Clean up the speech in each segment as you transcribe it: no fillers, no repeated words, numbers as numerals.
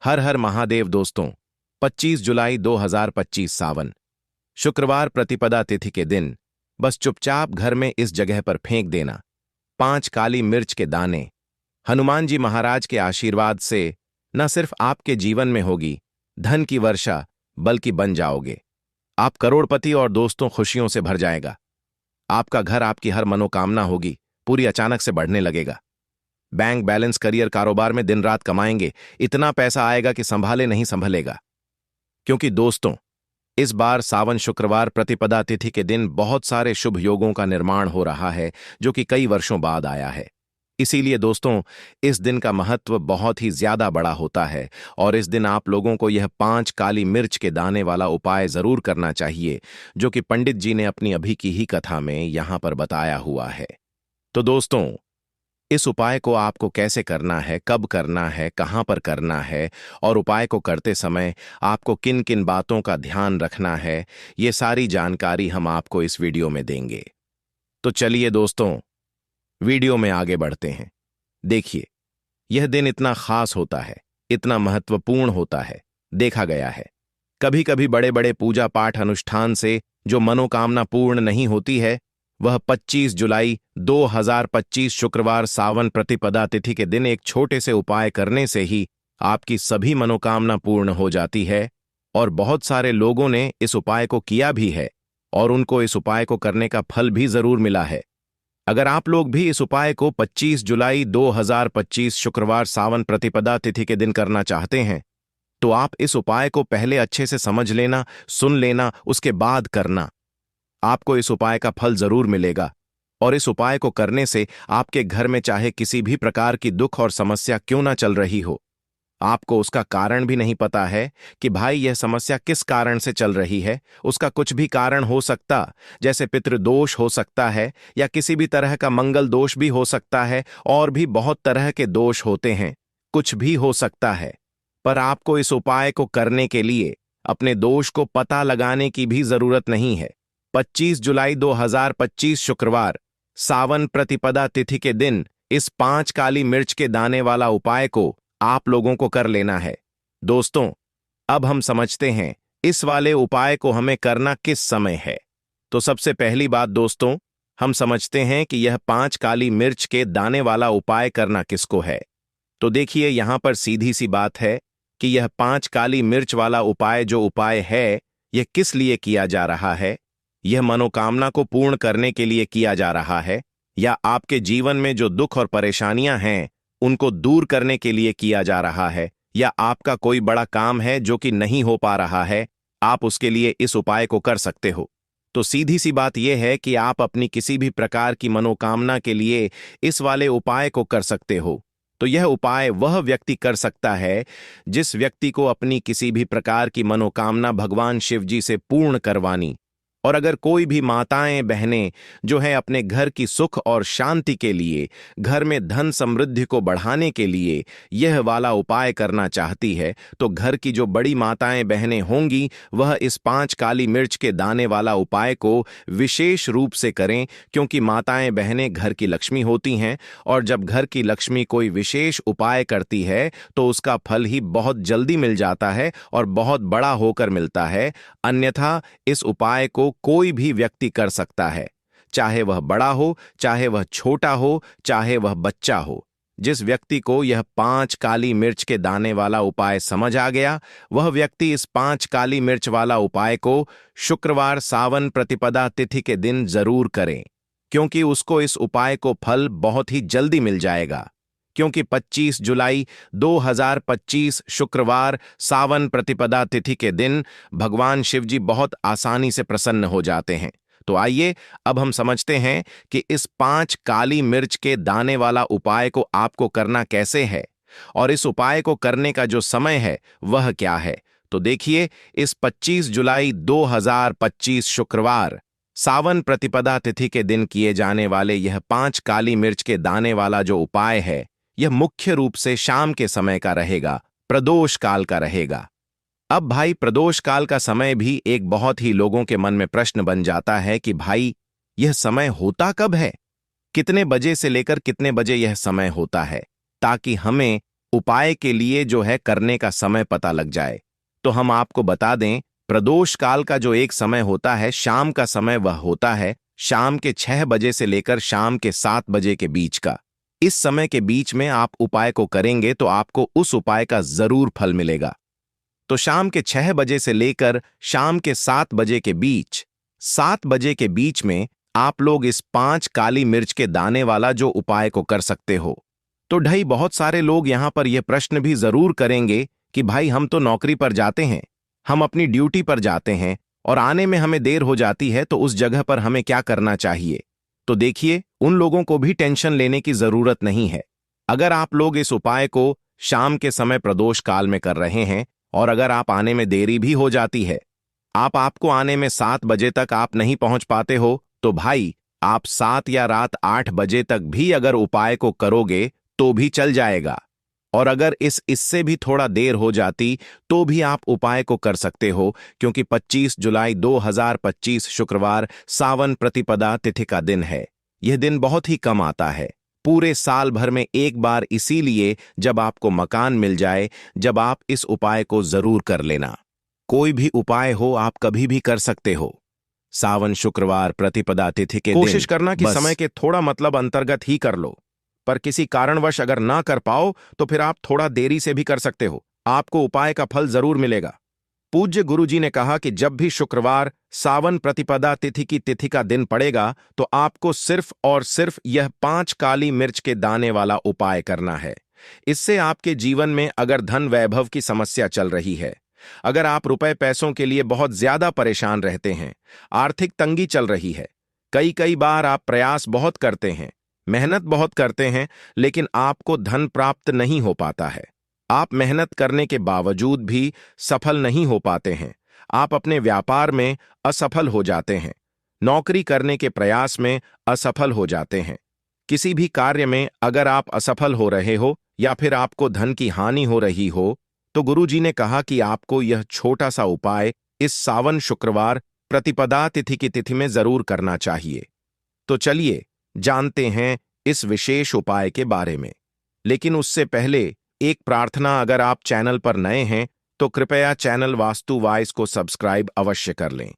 हर हर महादेव दोस्तों। 25 जुलाई 2025 सावन शुक्रवार प्रतिपदा तिथि के दिन बस चुपचाप घर में इस जगह पर फेंक देना 5 काली मिर्च के दाने। हनुमान जी महाराज के आशीर्वाद से न सिर्फ आपके जीवन में होगी धन की वर्षा, बल्कि बन जाओगे आप करोड़पति और दोस्तों खुशियों से भर जाएगा। आपका घर, आपकी हर मनोकामना होगी पूरी अचानक से बढ़ने लगेगा। बैंक बैलेंस, करियर, कारोबार में दिन रात कमाएंगे, इतना पैसा आएगा कि संभाले नहीं संभलेगा। क्योंकि दोस्तों, इस बार सावन शुक्रवार प्रतिपदा तिथि के दिन बहुत सारे शुभ योगों का निर्माण हो रहा है जो कि कई वर्षों बाद आया है। इसीलिए दोस्तों, इस दिन का महत्व बहुत ही ज्यादा बड़ा होता है और इस दिन आप लोगों को यह 5 काली मिर्च के दाने वाला उपाय जरूर करना चाहिए जो कि पंडित जी ने अपनी अभी की ही कथा में यहां पर बताया हुआ है। तो दोस्तों, इस उपाय को आपको कैसे करना है, कब करना है, कहां पर करना है और उपाय को करते समय आपको किन किन बातों का ध्यान रखना है, ये सारी जानकारी हम आपको इस वीडियो में देंगे। तो चलिए दोस्तों, वीडियो में आगे बढ़ते हैं। देखिए, यह दिन इतना खास होता है, इतना महत्वपूर्ण होता है। देखा गया है कभी कभी बड़े बड़े पूजा पाठ अनुष्ठान से जो मनोकामना पूर्ण नहीं होती है, वह 25 जुलाई 2025 शुक्रवार सावन प्रतिपदा तिथि के दिन एक छोटे से उपाय करने से ही आपकी सभी मनोकामना पूर्ण हो जाती है। और बहुत सारे लोगों ने इस उपाय को किया भी है और उनको इस उपाय को करने का फल भी जरूर मिला है। अगर आप लोग भी इस उपाय को 25 जुलाई 2025 शुक्रवार सावन प्रतिपदा तिथि के दिन करना चाहते हैं, तो आप इस उपाय को पहले अच्छे से समझ लेना, सुन लेना, उसके बाद करना। आपको इस उपाय का फल जरूर मिलेगा और इस उपाय को करने से आपके घर में चाहे किसी भी प्रकार की दुख और समस्या क्यों ना चल रही हो, आपको उसका कारण भी नहीं पता है कि भाई यह समस्या किस कारण से चल रही है, उसका कुछ भी कारण हो सकता, जैसे पितृदोष हो सकता है या किसी भी तरह का मंगल दोष भी हो सकता है, और भी बहुत तरह के दोष होते हैं, कुछ भी हो सकता है। पर आपको इस उपाय को करने के लिए अपने दोष को पता लगाने की भी जरूरत नहीं है। 25 जुलाई 2025 शुक्रवार सावन प्रतिपदा तिथि के दिन इस 5 काली मिर्च के दाने वाला उपाय को आप लोगों को कर लेना है। दोस्तों, अब हम समझते हैं इस वाले उपाय को हमें करना किस समय है। तो सबसे पहली बात दोस्तों, हम समझते हैं कि यह 5 काली मिर्च के दाने वाला उपाय करना किसको है। तो देखिए, यहां पर सीधी सी बात है कि यह 5 काली मिर्च वाला उपाय जो उपाय है, यह किस लिए किया जा रहा है। यह मनोकामना को पूर्ण करने के लिए किया जा रहा है, या आपके जीवन में जो दुख और परेशानियां हैं उनको दूर करने के लिए किया जा रहा है, या आपका कोई बड़ा काम है जो कि नहीं हो पा रहा है, आप उसके लिए इस उपाय को कर सकते हो। तो सीधी सी बात यह है कि आप अपनी किसी भी प्रकार की मनोकामना के लिए इस वाले उपाय को कर सकते हो। तो यह उपाय वह व्यक्ति कर सकता है जिस व्यक्ति को अपनी किसी भी प्रकार की मनोकामना भगवान शिव जी से पूर्ण करवानी। और अगर कोई भी माताएं बहनें जो है अपने घर की सुख और शांति के लिए, घर में धन समृद्धि को बढ़ाने के लिए यह वाला उपाय करना चाहती है, तो घर की जो बड़ी माताएं बहनें होंगी वह इस 5 काली मिर्च के दाने वाला उपाय को विशेष रूप से करें, क्योंकि माताएं बहनें घर की लक्ष्मी होती हैं और जब घर की लक्ष्मी कोई विशेष उपाय करती है तो उसका फल ही बहुत जल्दी मिल जाता है और बहुत बड़ा होकर मिलता है। अन्यथा इस उपाय को कोई भी व्यक्ति कर सकता है, चाहे वह बड़ा हो, चाहे वह छोटा हो, चाहे वह बच्चा हो। जिस व्यक्ति को यह 5 काली मिर्च के दाने वाला उपाय समझ आ गया, वह व्यक्ति इस 5 काली मिर्च वाला उपाय को शुक्रवार सावन प्रतिपदा तिथि के दिन जरूर करें, क्योंकि उसको इस उपाय को फल बहुत ही जल्दी मिल जाएगा। क्योंकि 25 जुलाई 2025 शुक्रवार सावन प्रतिपदा तिथि के दिन भगवान शिव जी बहुत आसानी से प्रसन्न हो जाते हैं। तो आइए अब हम समझते हैं कि इस 5 काली मिर्च के दाने वाला उपाय को आपको करना कैसे है और इस उपाय को करने का जो समय है वह क्या है। तो देखिए, इस 25 जुलाई 2025 शुक्रवार सावन प्रतिपदा तिथि के दिन किए जाने वाले यह 5 काली मिर्च के दाने वाला जो उपाय है, यह मुख्य रूप से शाम के समय का रहेगा, प्रदोष काल का रहेगा। अब भाई, प्रदोष काल का समय भी एक बहुत ही लोगों के मन में प्रश्न बन जाता है कि भाई यह समय होता कब है, कितने बजे से लेकर कितने बजे यह समय होता है, ताकि हमें उपाय के लिए जो है करने का समय पता लग जाए। तो हम आपको बता दें, प्रदोष काल का जो एक समय होता है, शाम का समय, वह होता है शाम के 6 बजे से लेकर शाम के 7 बजे के बीच का। इस समय के बीच में आप उपाय को करेंगे तो आपको उस उपाय का जरूर फल मिलेगा। तो शाम के 6 बजे से लेकर शाम के 7 बजे के बीच, 7 बजे के बीच में आप लोग इस 5 काली मिर्च के दाने वाला जो उपाय को कर सकते हो। तो ढई बहुत सारे लोग यहां पर यह प्रश्न भी जरूर करेंगे कि भाई हम तो नौकरी पर जाते हैं, हम अपनी ड्यूटी पर जाते हैं और आने में हमें देर हो जाती है, तो उस जगह पर हमें क्या करना चाहिए। तो देखिए, उन लोगों को भी टेंशन लेने की जरूरत नहीं है। अगर आप लोग इस उपाय को शाम के समय प्रदोष काल में कर रहे हैं और अगर आप आने में देरी भी हो जाती है, आपको आने में 7 बजे तक आप नहीं पहुंच पाते हो, तो भाई आप 7 या रात 8 बजे तक भी अगर उपाय को करोगे तो भी चल जाएगा। और अगर इससे भी थोड़ा देर हो जाती तो भी आप उपाय को कर सकते हो, क्योंकि 25 जुलाई 2025 शुक्रवार सावन प्रतिपदा तिथि का दिन है। यह दिन बहुत ही कम आता है, पूरे साल भर में एक बार, इसीलिए जब आपको मकान मिल जाए, जब आप इस उपाय को जरूर कर लेना। कोई भी उपाय हो आप कभी भी कर सकते हो। सावन शुक्रवार प्रतिपदा तिथि के कोशिश दिन करना कि बस समय के थोड़ा मतलब अंतर्गत ही कर लो, पर किसी कारणवश अगर ना कर पाओ तो फिर आप थोड़ा देरी से भी कर सकते हो, आपको उपाय का फल जरूर मिलेगा। पूज्य गुरुजी ने कहा कि जब भी शुक्रवार सावन प्रतिपदा तिथि का दिन पड़ेगा तो आपको सिर्फ और सिर्फ यह 5 काली मिर्च के दाने वाला उपाय करना है। इससे आपके जीवन में अगर धन वैभव की समस्या चल रही है, अगर आप रुपए पैसों के लिए बहुत ज्यादा परेशान रहते हैं, आर्थिक तंगी चल रही है, कई कई बार आप प्रयास बहुत करते हैं, मेहनत बहुत करते हैं, लेकिन आपको धन प्राप्त नहीं हो पाता है, आप मेहनत करने के बावजूद भी सफल नहीं हो पाते हैं, आप अपने व्यापार में असफल हो जाते हैं, नौकरी करने के प्रयास में असफल हो जाते हैं, किसी भी कार्य में अगर आप असफल हो रहे हो या फिर आपको धन की हानि हो रही हो, तो गुरुजी ने कहा कि आपको यह छोटा सा उपाय इस सावन शुक्रवार प्रतिपदा तिथि की तिथि में जरूर करना चाहिए। तो चलिए जानते हैं इस विशेष उपाय के बारे में। लेकिन उससे पहले एक प्रार्थना, अगर आप चैनल पर नए हैं तो कृपया चैनल वास्तु वॉइस को सब्सक्राइब अवश्य कर लें।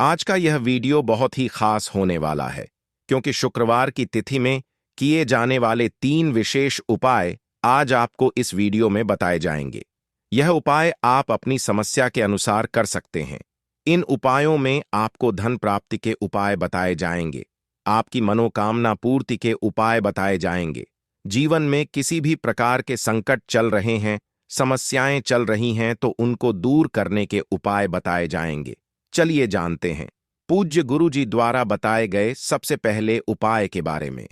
आज का यह वीडियो बहुत ही खास होने वाला है, क्योंकि शुक्रवार की तिथि में किए जाने वाले 3 विशेष उपाय आज आपको इस वीडियो में बताए जाएंगे। यह उपाय आप अपनी समस्या के अनुसार कर सकते हैं। इन उपायों में आपको धन प्राप्ति के उपाय बताए जाएंगे, आपकी मनोकामना पूर्ति के उपाय बताए जाएंगे, जीवन में किसी भी प्रकार के संकट चल रहे हैं, समस्याएं चल रही हैं तो उनको दूर करने के उपाय बताए जाएंगे। चलिए जानते हैं पूज्य गुरु जी द्वारा बताए गए सबसे पहले उपाय के बारे में।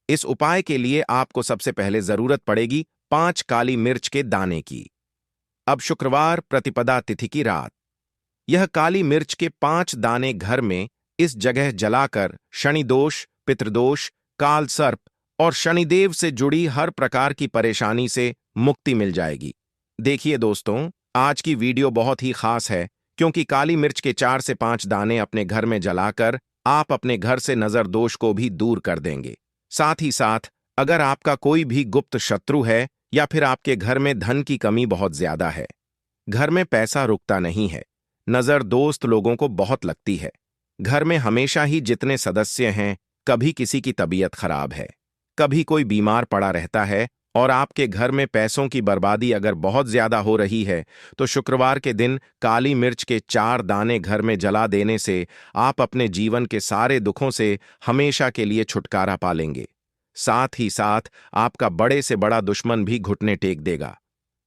इस उपाय के लिए आपको सबसे पहले जरूरत पड़ेगी 5 काली मिर्च के दाने की। अब शुक्रवार प्रतिपदा तिथि की रात यह काली मिर्च के 5 दाने घर में इस जगह जलाकर शनि दोष, पितृदोष, काल सर्प और शनिदेव से जुड़ी हर प्रकार की परेशानी से मुक्ति मिल जाएगी। देखिए दोस्तों, आज की वीडियो बहुत ही खास है, क्योंकि काली मिर्च के 4 से 5 दाने अपने घर में जलाकर आप अपने घर से नजर दोष को भी दूर कर देंगे। साथ ही साथ अगर आपका कोई भी गुप्त शत्रु है या फिर आपके घर में धन की कमी बहुत ज्यादा है, घर में पैसा रुकता नहीं है, नजर दोस्त लोगों को बहुत लगती है, घर में हमेशा ही जितने सदस्य हैं कभी किसी की तबीयत खराब है, कभी कोई बीमार पड़ा रहता है और आपके घर में पैसों की बर्बादी अगर बहुत ज्यादा हो रही है, तो शुक्रवार के दिन काली मिर्च के 4 दाने घर में जला देने से आप अपने जीवन के सारे दुखों से हमेशा के लिए छुटकारा पा लेंगे। साथ ही साथ आपका बड़े से बड़ा दुश्मन भी घुटने टेक देगा,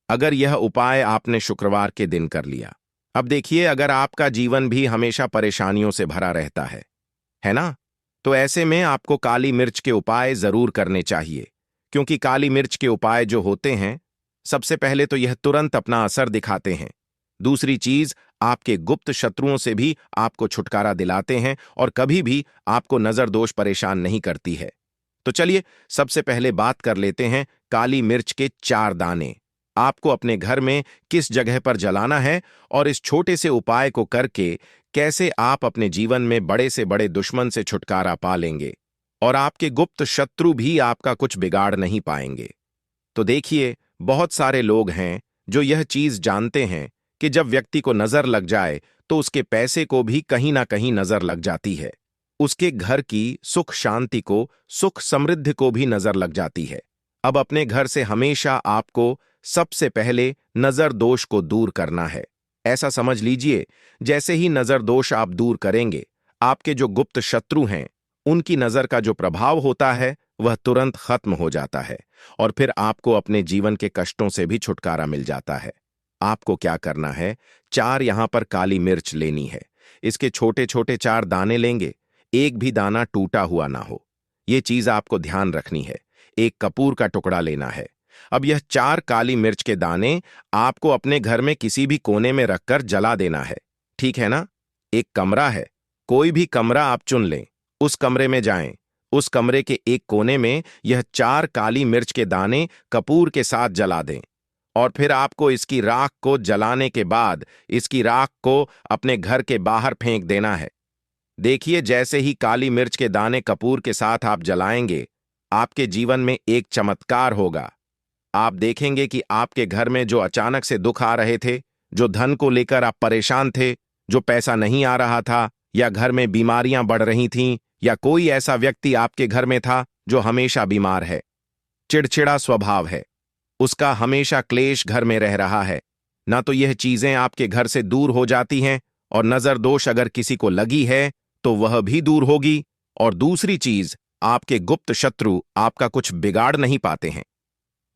अगर यह उपाय आपने शुक्रवार के दिन कर लिया। अब देखिए, अगर आपका जीवन भी हमेशा परेशानियों से भरा रहता है ना, तो ऐसे में आपको काली मिर्च के उपाय जरूर करने चाहिए, क्योंकि काली मिर्च के उपाय जो होते हैं, सबसे पहले तो यह तुरंत अपना असर दिखाते हैं, दूसरी चीज आपके गुप्त शत्रुओं से भी आपको छुटकारा दिलाते हैं और कभी भी आपको नजर दोष परेशान नहीं करती है। तो चलिए सबसे पहले बात कर लेते हैं काली मिर्च के 4 दाने आपको अपने घर में किस जगह पर जलाना है और इस छोटे से उपाय को करके कैसे आप अपने जीवन में बड़े से बड़े दुश्मन से छुटकारा पा लेंगे और आपके गुप्त शत्रु भी आपका कुछ बिगाड़ नहीं पाएंगे। तो देखिए, बहुत सारे लोग हैं जो यह चीज जानते हैं कि जब व्यक्ति को नजर लग जाए तो उसके पैसे को भी कहीं ना कहीं नजर लग जाती है, उसके घर की सुख शांति को, सुख समृद्धि को भी नजर लग जाती है। अब अपने घर से हमेशा आपको सबसे पहले नजर दोष को दूर करना है। ऐसा समझ लीजिए, जैसे ही नजर दोष आप दूर करेंगे, आपके जो गुप्त शत्रु हैं उनकी नजर का जो प्रभाव होता है वह तुरंत खत्म हो जाता है और फिर आपको अपने जीवन के कष्टों से भी छुटकारा मिल जाता है। आपको क्या करना है, 4 यहां पर काली मिर्च लेनी है। इसके छोटे छोटे 4 दाने लेंगे, एक भी दाना टूटा हुआ ना हो, यह चीज आपको ध्यान रखनी है। एक कपूर का टुकड़ा लेना है। अब यह 4 काली मिर्च के दाने आपको अपने घर में किसी भी कोने में रखकर जला देना है, ठीक है ना? एक कमरा है, कोई भी कमरा आप चुन लें, उस कमरे में जाएं। उस कमरे के एक कोने में यह 4 काली मिर्च के दाने कपूर के साथ जला दें और फिर आपको इसकी राख को जलाने के बाद इसकी राख को अपने घर के बाहर फेंक देना है। देखिए, जैसे ही काली मिर्च के दाने कपूर के साथ आप जलाएंगे, आपके जीवन में एक चमत्कार होगा। आप देखेंगे कि आपके घर में जो अचानक से दुख आ रहे थे, जो धन को लेकर आप परेशान थे, जो पैसा नहीं आ रहा था, या घर में बीमारियां बढ़ रही थीं, या कोई ऐसा व्यक्ति आपके घर में था जो हमेशा बीमार है, चिड़चिड़ा स्वभाव है, उसका हमेशा क्लेश घर में रह रहा है, ना तो यह चीजें आपके घर से दूर हो जाती हैं, और नजर दोष अगर किसी को लगी है तो वह भी दूर होगी। और दूसरी चीज, आपके गुप्त शत्रु आपका कुछ बिगाड़ नहीं पाते हैं।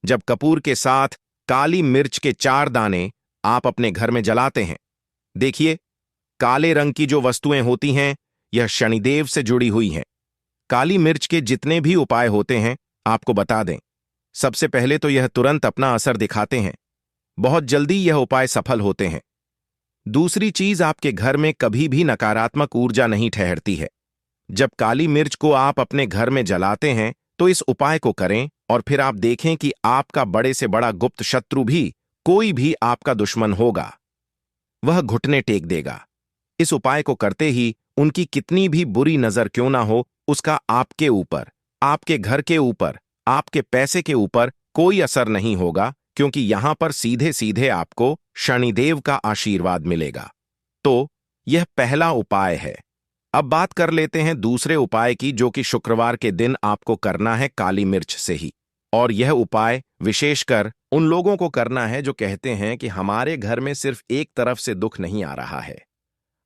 जब कपूर के साथ काली मिर्च के 4 दाने आप अपने घर में जलाते हैं, देखिए, काले रंग की जो वस्तुएं होती हैं यह शनिदेव से जुड़ी हुई हैं। काली मिर्च के जितने भी उपाय होते हैं आपको बता दें, सबसे पहले तो यह तुरंत अपना असर दिखाते हैं, बहुत जल्दी यह उपाय सफल होते हैं। दूसरी चीज, आपके घर में कभी भी नकारात्मक ऊर्जा नहीं ठहरती है। जब काली मिर्च को आप अपने घर में जलाते हैं तो इस उपाय को करें और फिर आप देखें कि आपका बड़े से बड़ा गुप्त शत्रु भी, कोई भी आपका दुश्मन होगा, वह घुटने टेक देगा। इस उपाय को करते ही उनकी कितनी भी बुरी नजर क्यों ना हो, उसका आपके ऊपर, आपके घर के ऊपर, आपके पैसे के ऊपर कोई असर नहीं होगा, क्योंकि यहां पर सीधे सीधे आपको शनिदेव का आशीर्वाद मिलेगा। तो यह पहला उपाय है। अब बात कर लेते हैं दूसरे उपाय की, जो कि शुक्रवार के दिन आपको करना है काली मिर्च से ही। और यह उपाय विशेषकर उन लोगों को करना है जो कहते हैं कि हमारे घर में सिर्फ एक तरफ से दुख नहीं आ रहा है,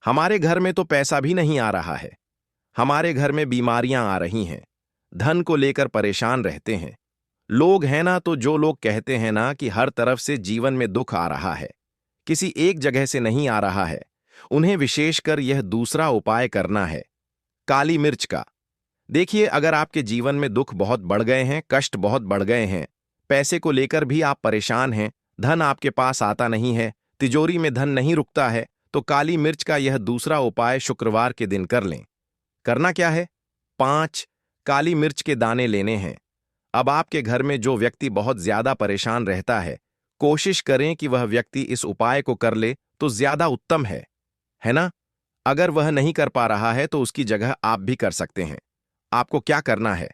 हमारे घर में तो पैसा भी नहीं आ रहा है, हमारे घर में बीमारियां आ रही हैं, धन को लेकर परेशान रहते हैं। लोग हैं ना, तो जो लोग कहते हैं ना कि हर तरफ से जीवन में दुख आ रहा है, किसी एक जगह से नहीं आ रहा है, उन्हें विशेषकर यह दूसरा उपाय करना है, काली मिर्च का। देखिए, अगर आपके जीवन में दुख बहुत बढ़ गए हैं, कष्ट बहुत बढ़ गए हैं, पैसे को लेकर भी आप परेशान हैं, धन आपके पास आता नहीं है, तिजोरी में धन नहीं रुकता है, तो काली मिर्च का यह दूसरा उपाय शुक्रवार के दिन कर लें। करना क्या है, 5 काली मिर्च के दाने लेने हैं। अब आपके घर में जो व्यक्ति बहुत ज्यादा परेशान रहता है, कोशिश करें कि वह व्यक्ति इस उपाय को कर ले तो ज्यादा उत्तम है ना? अगर वह नहीं कर पा रहा है तो उसकी जगह आप भी कर सकते हैं। आपको क्या करना है,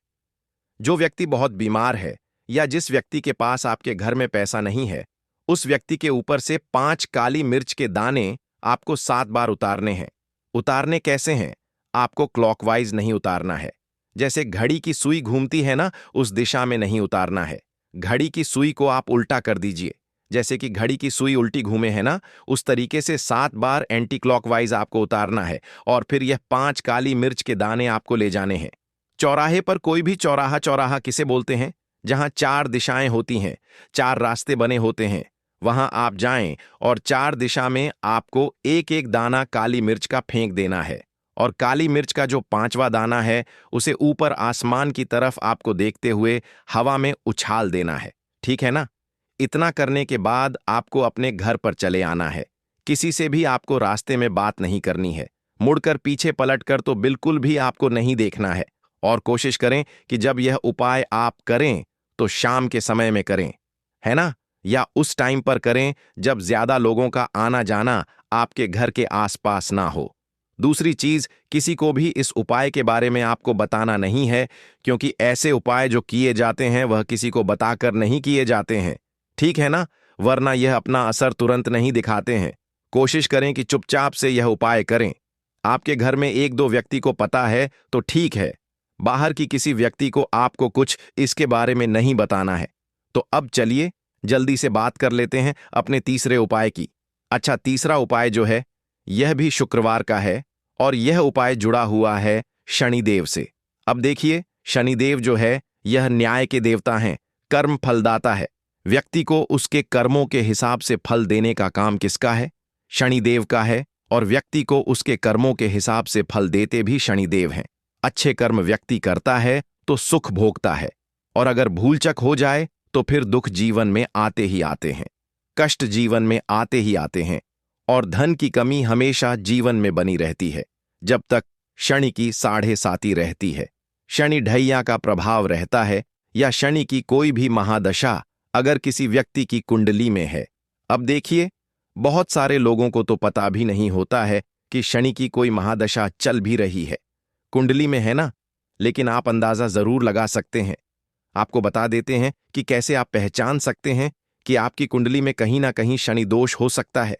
जो व्यक्ति बहुत बीमार है या जिस व्यक्ति के पास आपके घर में पैसा नहीं है, उस व्यक्ति के ऊपर से 5 काली मिर्च के दाने आपको 7 बार उतारने हैं। उतारने कैसे हैं? आपको क्लॉकवाइज नहीं उतारना है, जैसे घड़ी की सुई घूमती है ना, उस दिशा में नहीं उतारना है। घड़ी की सुई को आप उल्टा कर दीजिए, जैसे कि घड़ी की सुई उल्टी घूमे है ना, उस तरीके से 7 बार एंटी क्लॉकवाइज आपको उतारना है। और फिर यह 5 काली मिर्च के दाने आपको ले जाने हैं चौराहे पर। कोई भी चौराहा, चौराहा किसे बोलते हैं? जहां 4 दिशाएं होती हैं, 4 रास्ते बने होते हैं, वहां आप जाएं और 4 दिशा में आपको एक एक दाना काली मिर्च का फेंक देना है। और काली मिर्च का जो 5वां दाना है, उसे ऊपर आसमान की तरफ आपको देखते हुए हवा में उछाल देना है, ठीक है ना? इतना करने के बाद आपको अपने घर पर चले आना है। किसी से भी आपको रास्ते में बात नहीं करनी है, मुड़कर पीछे पलटकर तो बिल्कुल भी आपको नहीं देखना है। और कोशिश करें कि जब यह उपाय आप करें तो शाम के समय में करें, है ना? या उस टाइम पर करें जब ज्यादा लोगों का आना जाना आपके घर के आसपास ना हो। दूसरी चीज, किसी को भी इस उपाय के बारे में आपको बताना नहीं है, क्योंकि ऐसे उपाय जो किए जाते हैं वह किसी को बताकर नहीं किए जाते हैं। ठीक है ना? वरना यह अपना असर तुरंत नहीं दिखाते हैं। कोशिश करें कि चुपचाप से यह उपाय करें। आपके घर में एक दो व्यक्ति को पता है तो ठीक है, बाहर की किसी व्यक्ति को आपको कुछ इसके बारे में नहीं बताना है। तो अब चलिए जल्दी से बात कर लेते हैं अपने तीसरे उपाय की। अच्छा, तीसरा उपाय जो है यह भी शुक्रवार का है और यह उपाय जुड़ा हुआ है शनिदेव से। अब देखिए, शनिदेव जो है यह न्याय के देवता हैं, कर्म फलदाता है। व्यक्ति को उसके कर्मों के हिसाब से फल देने का काम किसका है? शनिदेव का है। और व्यक्ति को उसके कर्मों के हिसाब से फल देते भी शनिदेव हैं। अच्छे कर्म व्यक्ति करता है तो सुख भोगता है, और अगर भूलचक हो जाए तो फिर दुख जीवन में आते ही आते हैं, कष्ट जीवन में आते ही आते हैं, और धन की कमी हमेशा जीवन में बनी रहती है जब तक शनि की 7.5 रहती है। शनि ढैया का प्रभाव रहता है, या शनि की कोई भी महादशा अगर किसी व्यक्ति की कुंडली में है। अब देखिए, बहुत सारे लोगों को तो पता भी नहीं होता है कि शनि की कोई महादशा चल भी रही है, कुंडली में है ना, लेकिन आप अंदाजा जरूर लगा सकते हैं। आपको बता देते हैं कि कैसे आप पहचान सकते हैं कि आपकी कुंडली में कहीं ना कहीं शनि दोष हो सकता है।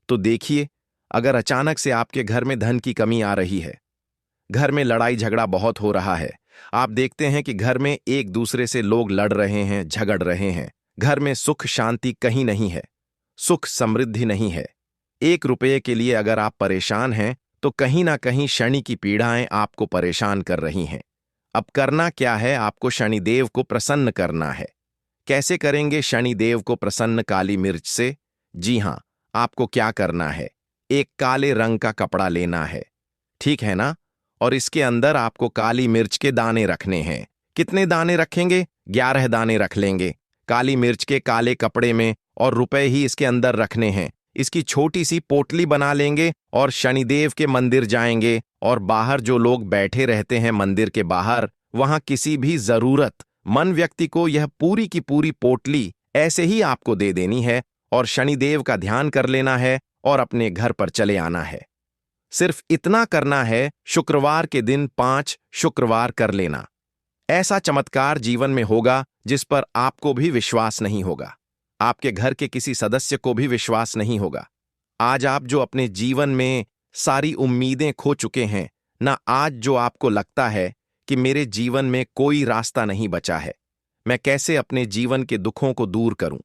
तो देखिए, अगर अचानक से आपके घर में धन की कमी आ रही है, घर में लड़ाई झगड़ा बहुत हो रहा है, आप देखते हैं कि घर में एक दूसरे से लोग लड़ रहे हैं, झगड़ रहे हैं, घर में सुख शांति कहीं नहीं है, सुख समृद्धि नहीं है, 1 रुपये के लिए अगर आप परेशान हैं तो कहीं ना कहीं शनि की पीड़ाएं आपको परेशान कर रही हैं। अब करना क्या है? आपको शनिदेव को प्रसन्न करना है। कैसे करेंगे शनिदेव को प्रसन्न? काली मिर्च से। जी हां, आपको क्या करना है, एक काले रंग का कपड़ा लेना है, ठीक है ना, और इसके अंदर आपको काली मिर्च के दाने रखने हैं। कितने दाने रखेंगे? 11 दाने रख लेंगे काली मिर्च के काले कपड़े में, और रुपए ही इसके अंदर रखने हैं। इसकी छोटी सी पोटली बना लेंगे और शनिदेव के मंदिर जाएंगे, और बाहर जो लोग बैठे रहते हैं मंदिर के बाहर, वहां किसी भी जरूरतमंद व्यक्ति को यह पूरी की पूरी पोटली ऐसे ही आपको दे देनी है, और शनिदेव का ध्यान कर लेना है और अपने घर पर चले आना है। सिर्फ इतना करना है, शुक्रवार के दिन 5 शुक्रवार कर लेना। ऐसा चमत्कार जीवन में होगा जिस पर आपको भी विश्वास नहीं होगा, आपके घर के किसी सदस्य को भी विश्वास नहीं होगा। आज आप जो अपने जीवन में सारी उम्मीदें खो चुके हैं ना, आज जो आपको लगता है कि मेरे जीवन में कोई रास्ता नहीं बचा है, मैं कैसे अपने जीवन के दुखों को दूर करूं,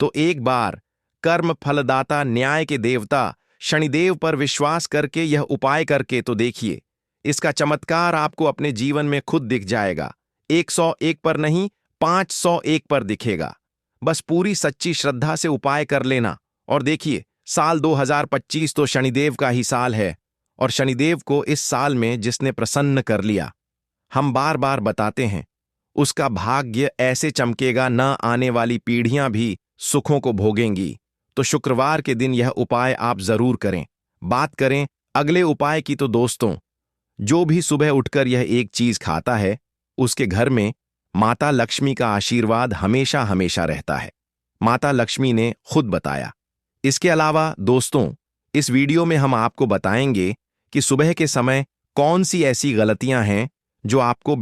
तो एक बार कर्म फलदाता न्याय के देवता शनिदेव पर विश्वास करके यह उपाय करके तो देखिए, इसका चमत्कार आपको अपने जीवन में खुद दिख जाएगा। 101 पर नहीं, 501 पर दिखेगा। बस पूरी सच्ची श्रद्धा से उपाय कर लेना, और देखिए, साल 2025 तो शनिदेव का ही साल है, और शनिदेव को इस साल में जिसने प्रसन्न कर लिया, हम बार बार बताते हैं, उसका भाग्य ऐसे चमकेगा, न आने वाली पीढ़ियां भी सुखों को भोगेंगी। तो शुक्रवार के दिन यह उपाय आप जरूर करें। बात करें अगले उपाय की तो दोस्तों, जो भी सुबह उठकर यह एक चीज खाता है, उसके घर में माता लक्ष्मी का आशीर्वाद हमेशा हमेशा रहता है। माता लक्ष्मी ने खुद बताया। इसके अलावा दोस्तों, इस वीडियो में हम आपको बताएंगे कि सुबह के समय कौन सी ऐसी गलतियां हैं जो आपको